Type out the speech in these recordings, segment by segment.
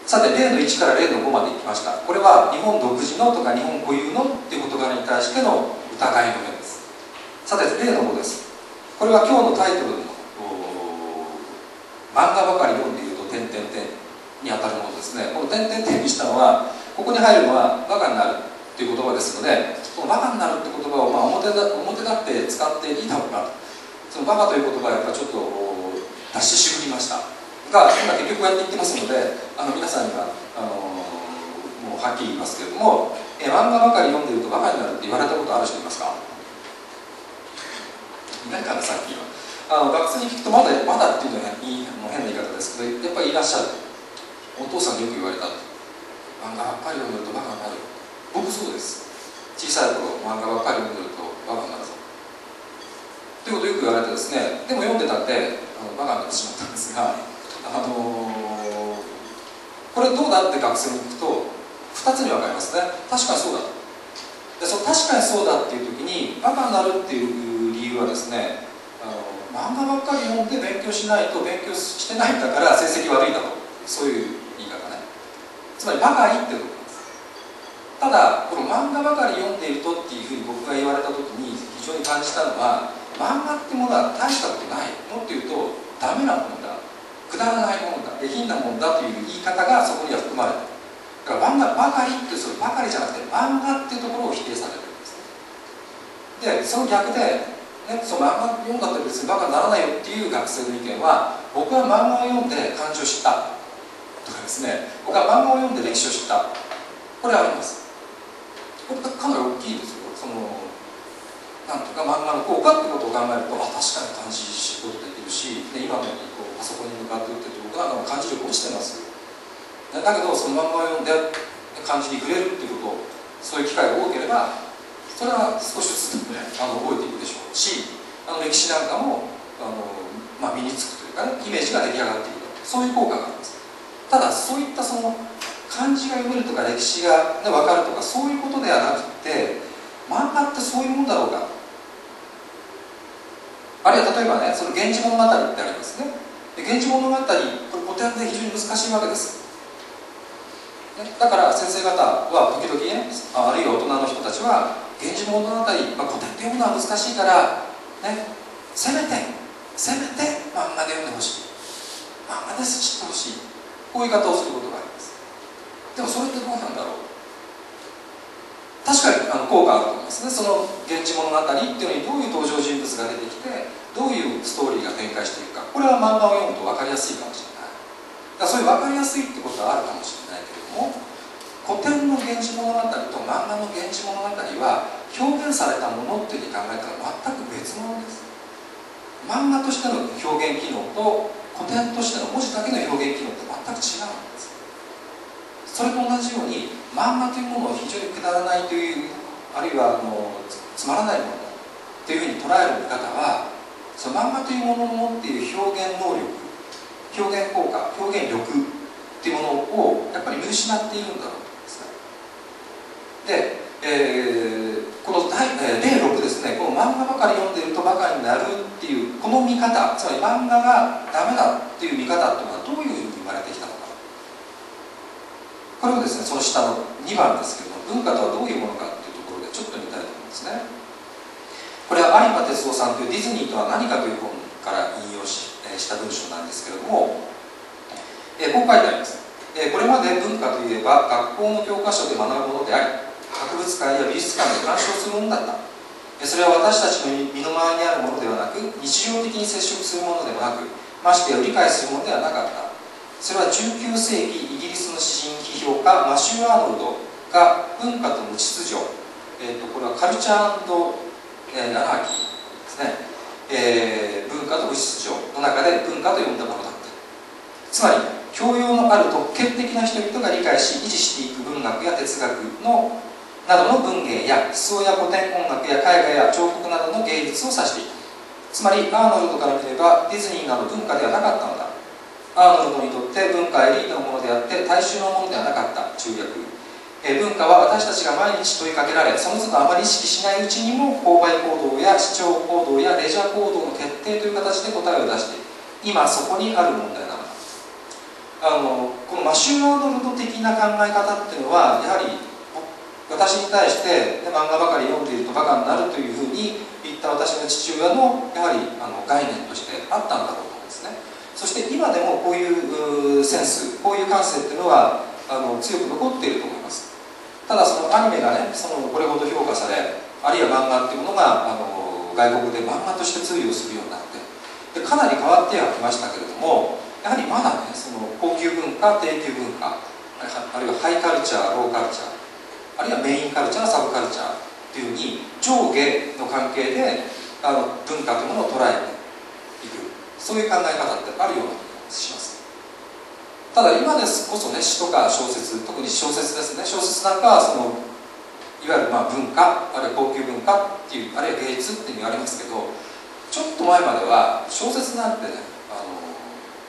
さて、例の1から例の5までいきました。これは日本独自のとか日本固有のっていう事柄に対しての疑いの面です。さて、例の5です。これは今日のタイトルの漫画ばかり読んでいると点々点にあたるものですね。この点々点にしたのは、ここに入るのはバカになるという言葉ですので、このバカになるって言葉を表立って使っていいだろうかと。そのバカという言葉はやっぱりちょっと出し渋りましたが、今結局こうやって言ってますので、皆さんにはもうはっきり言いますけれども、漫画ばかり読んでいるとバカになるって言われたことある人いますか？いないかな、さっきは。学生に聞くとまだっていうのは変な言い方ですけど、やっぱりいらっしゃる。お父さんによく言われた。漫画ばっかり読んでるとバカになる。僕そうです。小さい頃漫画ばっかり読んでるとバカになるぞということをよく言われてですね、でも読んでたんでバカになってしまったんですが、これどうだって学生に聞くと2つに分かりますね。確かにそうだ。でその確かにそうだっていう時にバカになるっていう理由はですね、漫画ばっかり読んで勉強しないと勉強してないんだから成績悪いだと、そういう言い方ね。つまりバカいっていうことなんです。ただこの漫画ばかり読んでいるとっていうふうに僕が言われた時に非常に感じたのは、漫画ってものは大したことない、もっと言うとダメなものだ、くだらないものだ、下品なものだという言い方がそこには含まれている。だから漫画ばかりって、そればかりじゃなくて漫画っていうところを否定されてるんですね。でその逆でその漫画読んだって別にバカにならないよっていう学生の意見は、僕は漫画を読んで漢字を知ったとかですね、僕は漫画を読んで歴史を知った、これはあります。これかなり大きいですよ。なんとか漫画の効果ってことを考えると、確かに漢字知ることできるし、で今のようにパソコンに向かって打ってると僕なんかも漢字力落ちてます。だけどその漫画を読んで漢字に触れるっていうこと、そういう機会が多ければそれは少しずつ、ね、覚えていくでしょうし、歴史なんかも身につくというかね、イメージが出来上がっていくと、そういう効果があります。ただそういったその漢字が読めるとか歴史が、分かるとかそういうことではなくて、漫画ってそういうもんだろうか、あるいは例えばね、その源氏物語ってありますね。で源氏物語、これ古典で非常に難しいわけです。だから先生方は時々ね、あるいは大人の人たちは源氏物語、古典って読むのは難しいからね、せめて漫画で読んでほしい、漫画で知ってほしい、こういう言い方をすることがあります。でもそれってどうなんだろう。確かに効果あると思いますね。その源氏物語っていうのにどういう登場人物が出てきて、どういうストーリーが展開していくか、これは漫画を読むと分かりやすいかもしれない。だからそういう分かりやすいってことはあるかもしれないけれども、古典の源氏物語と漫画の源氏物語は表現されたものっていうふうに考えたら全く別物です。漫画としての表現機能と古典としての文字だけの表現機能って全く違うんです。それと同じように漫画というものを非常にくだらないという、あるいはつまらないものというふうに捉える見方は、その漫画というものの持っている表現能力、表現効果、表現力というものをやっぱり見失っているんだろうと思いますね。で、この例6ですね、この漫画ばかり読んでいるとバカになるっていうこの見方、つまり漫画がダメだっていう見方っていうのはどういうふうに生まれてきたのか、これをですね、その下の2番ですけれども、文化とはどういうものかというところでちょっと見たいと思うんですね。これは有馬哲夫さんというディズニーとは何かという本から引用した文章なんですけれども、こう書いてあります。これまで文化といえば学校の教科書で学ぶものであり、博物館や美術館で鑑賞するものだった。それは私たちの身の回りにあるものではなく、日常的に接触するものでもなく、ましてや理解するものではなかった。それは19世紀イギリスの詩人批評家マシュー・アーノルドが文化と無秩序、これはカルチャー&アナーキーですね、文化と無秩序の中で文化と呼んだものだった。つまり教養のある特権的な人々が理解し維持していく文学や哲学のなどの文芸や思想や古典音楽や絵画や彫刻などの芸術を指していた。つまりアーノルドから見ればディズニーなど文化ではなかったのだ。アーノルドにとって文化はエリートのものであって大衆のものではなかった。中略、文化は私たちが毎日問いかけられ、その都度あまり意識しないうちにも購買行動や視聴行動やレジャー行動の決定という形で答えを出している。今そこにある問題なのだ。このマシュー・アーノルド的な考え方っていうのはやはり私に対して、漫画ばかり読んでいるとバカになるというふうに言った私の父親のやはり概念としてあったんだろうと思うんですね。そして今でもこういうセンス、こういう感性っていうのは強く残っていると思います。ただそのアニメがね、これほど評価され、あるいは漫画っていうものが外国で漫画として通用するようになってで、かなり変わってはきましたけれども、やはりまだね、高級文化、低級文化、あるいはハイカルチャー、ローカルチャー、あるいはメインカルチャー、サブカルチャーというふうに上下の関係で文化というものを捉えていく、そういう考え方ってあるような気がします。ただ今ですこそね、詩とか小説、特に小説ですね、小説なんかはいわゆる文化、あるいは高級文化っていう、あるいは芸術っていうのがありますけど、ちょっと前までは小説なんてね、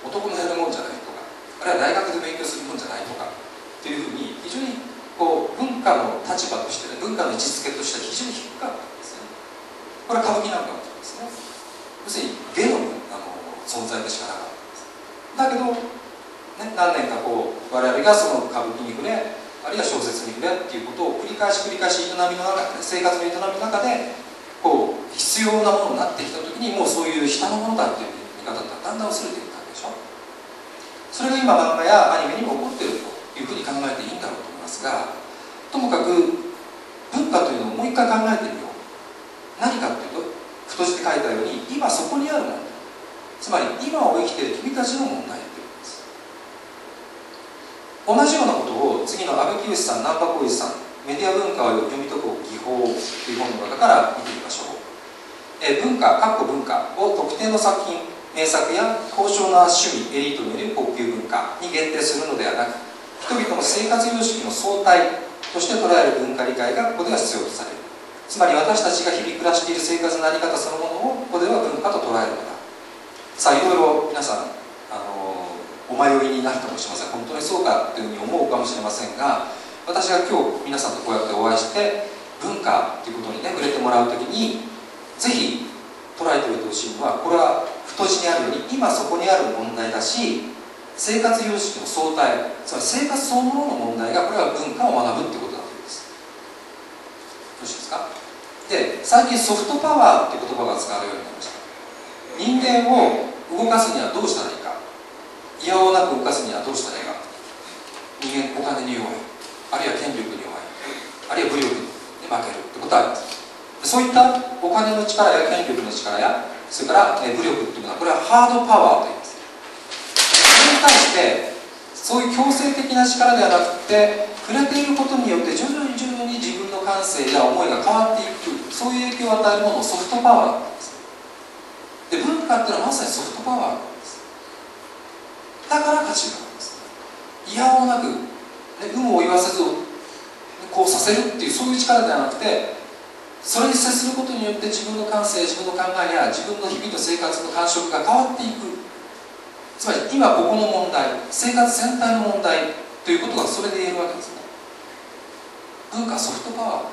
男のやるもんじゃないとか、あるいは大学で勉強するもんじゃないとかっていうふうに非常に文化の立場としてね、文化の位置づけとしては非常に低かったんですね。これは歌舞伎なんかもそうですね。要するに芸の存在でしかなかったんです。だけど、ね、何年か我々がその歌舞伎に触れ、あるいは小説に触れっていうことを繰り返し営みの中で、生活の営みの中で必要なものになってきたときに、もうそういう下のものだっていう見方ってだんだん薄れていったんでしょ。それが今漫画やアニメにも起こっているというふうに考えていいんだろうと思いますが、ともかく文化というのをもう一回考えてみよう。何かというと、太字で書いたように今そこにある問題、つまり今を生きている君たちの問題ということです。同じようなことを次の阿部清さん、難波浩二さん、メディア文化を読み解く技法という本の中から見てみましょう。文化、文化を特定の作品、名作や高尚な趣味、エリートによる高級文化に限定するのではなく、人々の生活様式の相対として捉える文化理解がここでは必要とされる。つまり私たちが日々暮らしている生活の在り方そのものをここでは文化と捉えるのだ。さあ、いろいろ皆さんお迷いになるかもしれません。本当にそうかというふうに思うかもしれませんが、私が今日皆さんとこうやってお会いして文化ということにね、触れてもらうときにぜひ捉えておいてほしいのは、これは太字にあるように今そこにある問題だし、生活様式の相対、つまり生活そのものの問題が、これは文化を学ぶということだということです。よろしいですか。で、最近ソフトパワーという言葉が使われるようになりました。人間を動かすにはどうしたらいいか、いやおうなく動かすにはどうしたらいいか。人間、お金に弱い、あるいは権力に弱い、あるいは武力に負けるということはあります。そういったお金の力や権力の力や、それから武力というのは、これはハードパワーといいます。それに対してそういう強制的な力ではなくて、触れていることによって徐々に自分の感性や思いが変わっていく、そういう影響を与えるものをソフトパワーなんです。で、文化っていうのはまさにソフトパワーなんです。だから価値があるんです。いやおうなく、有無を言わせずこうさせるっていう、そういう力ではなくて、それに接することによって自分の感性、自分の考えや自分の日々の生活の感触が変わっていく。つまり今ここの問題、生活全体の問題ということがそれで言えるわけですね。文化、ソフトパワー。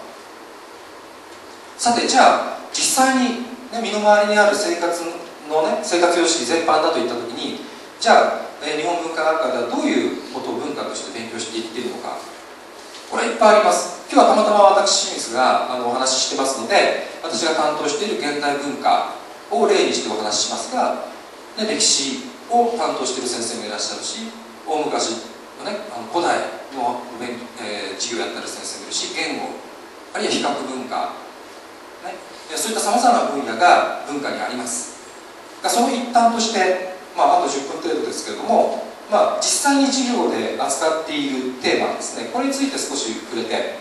さて、じゃあ実際に、身の回りにある生活の生活様式全般だといったときに、じゃあ、日本文化学会ではどういうことを文化として勉強していっているのか。これいっぱいあります。今日はたまたま私清水がお話ししてますので、私が担当している現代文化を例にしてお話ししますが、歴史を担当している先生もいらっしゃるし、大昔の古代の授業をやってる先生もいるし、言語、あるいは比較文化、そういったさまざまな分野が文化にあります。その一端として、あと10分程度ですけれども、実際に授業で扱っているテーマですね、これについて少し触れて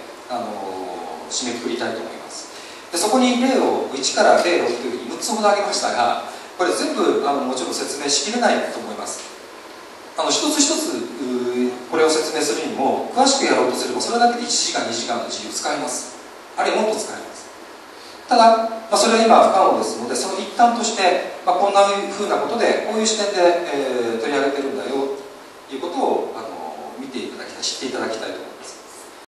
締めくくりたいと思います。で、そこに例を1から例6というふうに6つほど挙げましたが、これ全部もちろん説明しきれないと思います。一つ一つこれを説明するにも詳しくやろうとすれば、それだけで1時間2時間の授業を使います。あるいはもっと使います。ただ、それは今不可能ですので、その一端として、こんなふうなことでこういう視点で、取り上げてるんだよということを見ていただきたい、知っていただきたいと思います。